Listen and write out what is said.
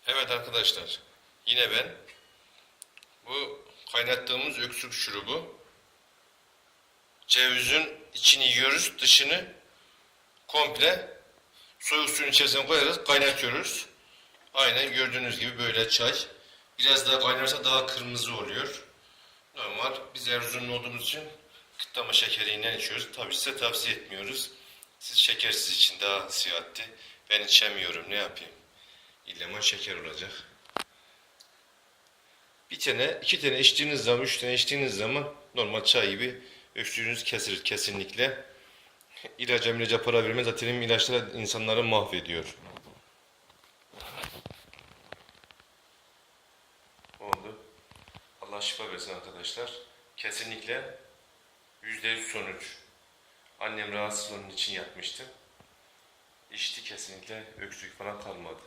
Evet arkadaşlar, yine ben. Bu kaynattığımız öksürük şurubu. Cevizin içini yiyoruz, dışını komple soğuk suyun içerisine koyarız, kaynatıyoruz. Aynen gördüğünüz gibi böyle çay. Biraz daha kaynarsa daha kırmızı oluyor. Normal, biz Erzurumlu olduğumuz için kıtlama şekeriyle içiyoruz. Tabii size tavsiye etmiyoruz. Siz şekersiz için daha sıhhatli. Ben içemiyorum, ne yapayım? İlla şeker olacak. Bir tane, iki tane içtiğiniz zaman, üç tane içtiğiniz zaman normal çay gibi öksürüğünüz kesilir kesinlikle. İlaca para vermez. Zaten ilaçlar insanları mahvediyor. Oldu. Allah şifa versin arkadaşlar. Kesinlikle %100 sonuç. Annem rahatsız onun için yapmıştı. İçti kesinlikle öksürük falan kalmadı.